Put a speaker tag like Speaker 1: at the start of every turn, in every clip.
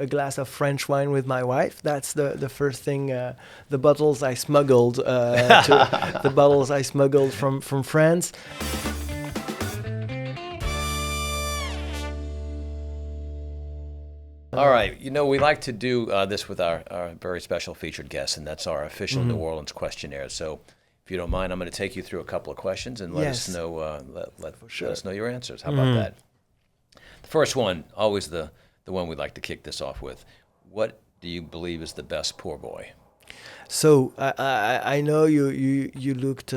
Speaker 1: a glass of French wine with my wife. That's the first thing. The bottles I smuggled, from France.
Speaker 2: All right. We like to do this with our very special featured guest, and that's our official New Orleans Questionnaire. So if you don't mind, I'm going to take you through a couple of questions and let us know let us know your answers. How about that? The first one, always the one we'd like to kick this off with. What do you believe is the best poor boy?
Speaker 1: So I know you looked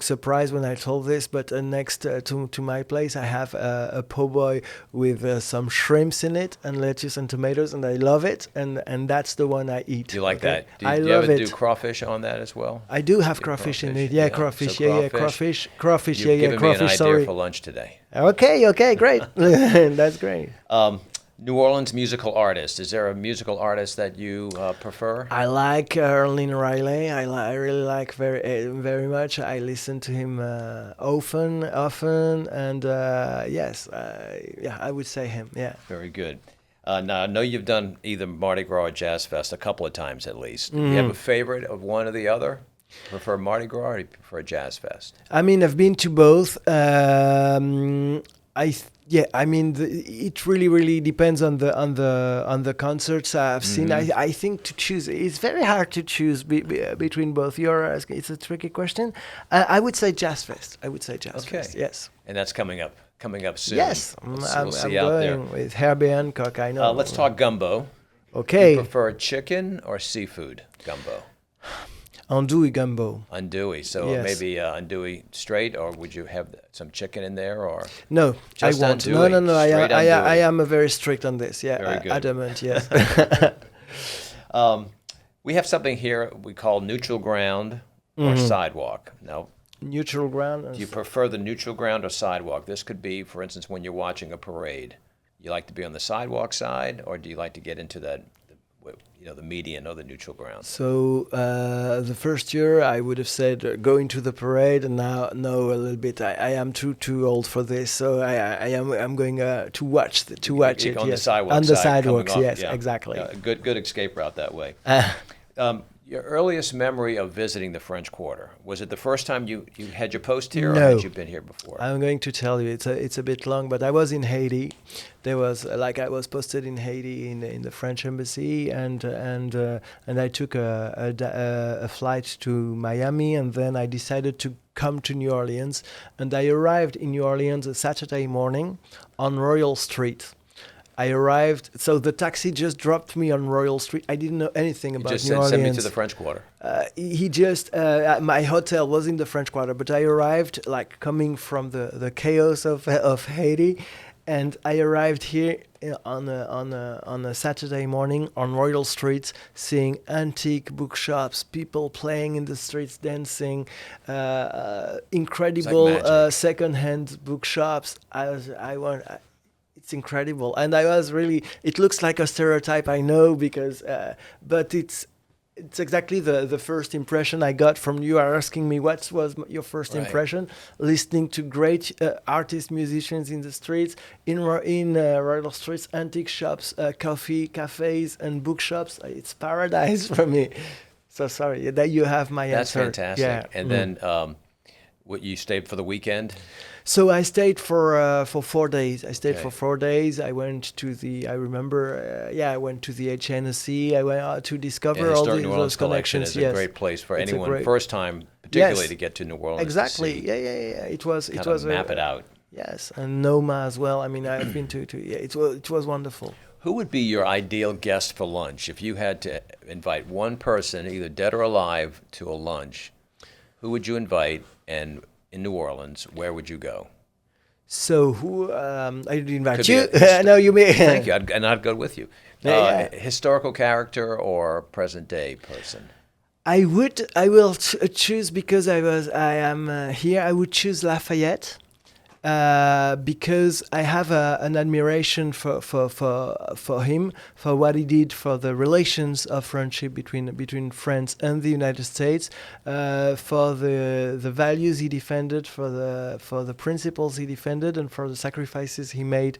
Speaker 1: surprised when I told this, but next to my place I have a po' boy with some shrimps in it and lettuce and tomatoes, and I love it, and that's the one I eat.
Speaker 2: You like that? Do
Speaker 1: I
Speaker 2: you
Speaker 1: love
Speaker 2: ever
Speaker 1: it.
Speaker 2: do crawfish on that as well?
Speaker 1: I do have crawfish in it. Yeah, crawfish.
Speaker 2: So
Speaker 1: Crawfish.
Speaker 2: You've given me an idea
Speaker 1: Sorry.
Speaker 2: for lunch today.
Speaker 1: Okay, great. That's great.
Speaker 2: New Orleans musical artist. Is there a musical artist that you prefer?
Speaker 1: I like Erlin Riley. I really like very much. I listen to him often, and yes, I would say him. Yeah.
Speaker 2: Very good. Now I know you've done either Mardi Gras or Jazz Fest a couple of times at least. Do you have a favorite of one or the other? Prefer Mardi Gras or do you prefer Jazz Fest?
Speaker 1: I mean, I've been to both. It really depends on the concerts I've seen. I think to choose, it's very hard to choose between both. It's a tricky question. I would say Jazz Fest. Fest. Yes.
Speaker 2: And that's coming up soon.
Speaker 1: Yes,
Speaker 2: We'll see
Speaker 1: I'm
Speaker 2: you out there.
Speaker 1: going with Herbie Hancock. I know.
Speaker 2: Let's talk gumbo.
Speaker 1: Okay.
Speaker 2: Do you prefer chicken or seafood gumbo?
Speaker 1: Andouille gumbo.
Speaker 2: Andouille. So
Speaker 1: Yes.
Speaker 2: maybe andouille straight, or would you have some chicken in there, or
Speaker 1: No,
Speaker 2: just
Speaker 1: I won't.
Speaker 2: andouille?
Speaker 1: No.
Speaker 2: Straight
Speaker 1: I
Speaker 2: andouille.
Speaker 1: am very strict on this. Yeah,
Speaker 2: Very good.
Speaker 1: adamant. Yes.
Speaker 2: We have something here we call neutral ground or sidewalk. Now,
Speaker 1: Neutral ground.
Speaker 2: do you prefer the neutral ground or sidewalk? This could be, for instance, when you're watching a parade. You like to be on the sidewalk side, or do you like to get into the median or the neutral ground?
Speaker 1: So the first year I would have said going to the parade, and now no, a little bit. I am too old for this, so I'm going to watch it.
Speaker 2: On the
Speaker 1: Yes,
Speaker 2: sidewalk
Speaker 1: on the
Speaker 2: side,
Speaker 1: sidewalks.
Speaker 2: coming off,
Speaker 1: Yes, exactly.
Speaker 2: Good escape route that way. Your earliest memory of visiting the French Quarter, was it the first time you had your post here, or
Speaker 1: No.
Speaker 2: had you been here before?
Speaker 1: I'm going to tell you. It's a bit long, but I was in Haiti. There was I was posted in Haiti in the French embassy, and I took a flight to Miami, and then I decided to come to New Orleans, and I arrived in New Orleans a Saturday morning on Royal Street. I arrived, so the taxi just dropped me on Royal Street. I didn't know anything about
Speaker 2: just
Speaker 1: New Orleans.
Speaker 2: sent me to the French Quarter.
Speaker 1: He just, my hotel was in the French Quarter, but I arrived like coming from the chaos of Haiti, and I arrived here on a Saturday morning on Royal Street, seeing antique bookshops, people playing in the streets, dancing, incredible second-hand bookshops. It's incredible, and I was really. It looks like a stereotype, I know, because, but it's exactly the first impression I got from you. Are asking me what was your first impression, listening to great artists, musicians in the streets, in Royal Streets, antique shops, coffee, cafes, and bookshops. It's paradise for me. So sorry that you have my answer.
Speaker 2: That's fantastic.
Speaker 1: Yeah.
Speaker 2: And then, you stayed for the weekend?
Speaker 1: So I stayed for 4 days. For 4 days. I went to the. I remember. I went to the HNC. I went out to discover all those connections.
Speaker 2: Is a great place for
Speaker 1: It's
Speaker 2: anyone first time, particularly to get to New Orleans.
Speaker 1: Exactly. Yeah. It was.
Speaker 2: Map it out.
Speaker 1: Yes, and Noma as well. I mean, I've been to. Yeah, it was wonderful.
Speaker 2: Who would be your ideal guest for lunch if you had to invite one person, either dead or alive, to a lunch? Who would you invite, and in New Orleans, where would you go?
Speaker 1: So who? I did invite you. No, you may.
Speaker 2: Thank you, I'd go with you. Historical character or present day person?
Speaker 1: I will choose, because I am here. I would choose Lafayette. because I have an admiration for him, for what he did for the relations of friendship between France and the United States, for the values he defended, for the principles he defended, and for the sacrifices he made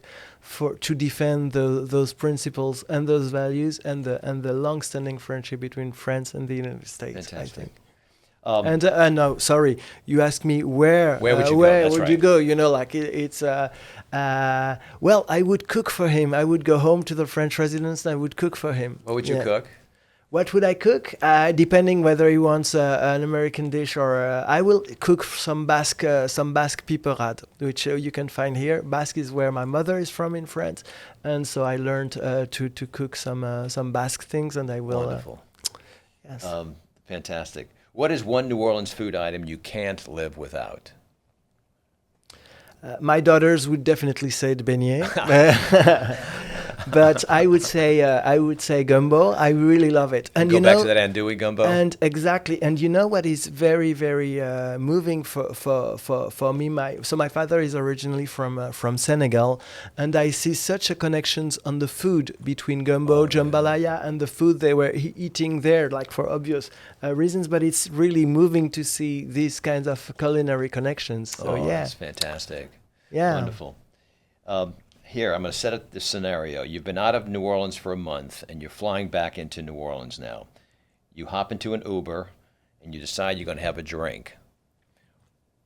Speaker 1: to defend those principles and those values, and the long-standing friendship between France and the United States.
Speaker 2: Fantastic.
Speaker 1: I think. No, sorry. You asked me where
Speaker 2: would you go?
Speaker 1: Where
Speaker 2: That's
Speaker 1: would
Speaker 2: right.
Speaker 1: you go? Well, I would cook for him. I would go home to the French residence and I would cook for him.
Speaker 2: What would you cook?
Speaker 1: What would I cook? Depending whether he wants an American dish or I will cook some Basque piperade, which you can find here. Basque is where my mother is from in France, and so I learned to cook some Basque things, and I will.
Speaker 2: Wonderful.
Speaker 1: Yes.
Speaker 2: Fantastic. What is one New Orleans food item you can't live without?
Speaker 1: My daughters would definitely say the beignet, but I would say gumbo. I really love it. And
Speaker 2: go back to that andouille gumbo.
Speaker 1: And exactly. And you know what is very very moving for me? My father is originally from Senegal, and I see such a connections on the food between gumbo, jambalaya, and the food they were eating there, like for obvious reasons. But it's really moving to see these kinds of culinary connections. So
Speaker 2: That's fantastic.
Speaker 1: Yeah.
Speaker 2: Wonderful. Here, I'm going to set up this scenario. You've been out of New Orleans for a month, and you're flying back into New Orleans now. You hop into an Uber, and you decide you're going to have a drink.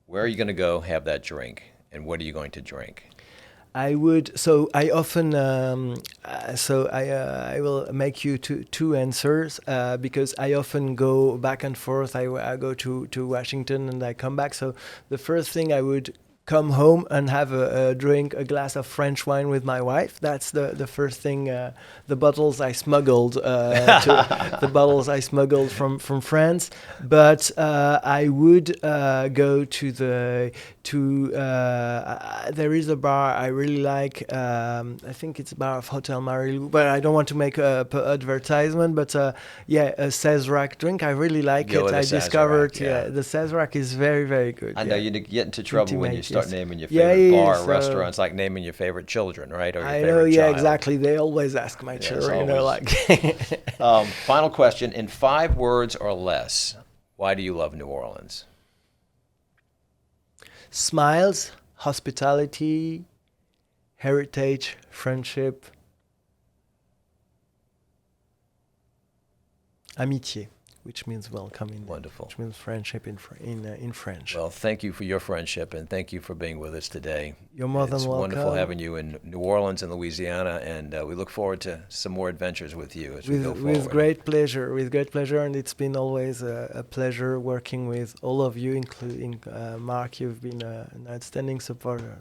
Speaker 2: Where are you going to go have that drink, and what are you going to drink?
Speaker 1: I would. So I often. I will make you two answers because I often go back and forth. I go to Washington and I come back. So the first thing I would come home and have a glass of French wine with my wife. That's the first thing. The bottles I smuggled from France. But I would go to there is a bar I really like. I think it's a bar of Hotel Marilou, but I don't want to make a advertisement. But a Sazerac drink, I really like it. I discovered the Sazerac is very very good.
Speaker 2: I know you get into trouble when you start naming your
Speaker 1: favorite
Speaker 2: bar, restaurants, like naming your favorite children, right? Or your
Speaker 1: I
Speaker 2: favorite
Speaker 1: know,
Speaker 2: child.
Speaker 1: exactly. They always ask my children,
Speaker 2: Final question, in 5 words or less, why do you love New Orleans?
Speaker 1: Smiles, hospitality, heritage, friendship, amitié, which means welcome in
Speaker 2: Wonderful.
Speaker 1: Which means friendship in French.
Speaker 2: Well, thank you for your friendship, and thank you for being with us today.
Speaker 1: You're more than welcome.
Speaker 2: It's wonderful having you in New Orleans and Louisiana, and we look forward to some more adventures with you as we go forward.
Speaker 1: With great pleasure, and it's been always a pleasure working with all of you, including Mark. You've been an outstanding supporter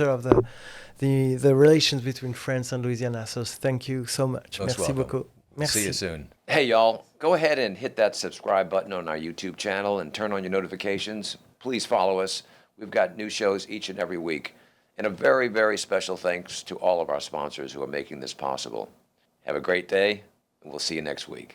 Speaker 1: of the relations between France and Louisiana. So thank you so much.
Speaker 2: Most
Speaker 1: Merci
Speaker 2: welcome.
Speaker 1: beaucoup. Merci.
Speaker 2: See you soon. Hey, y'all, go ahead and hit that subscribe button on our YouTube channel and turn on your notifications. Please follow us. We've got new shows each and every week. And a very, very special thanks to all of our sponsors who are making this possible. Have a great day, and we'll see you next week.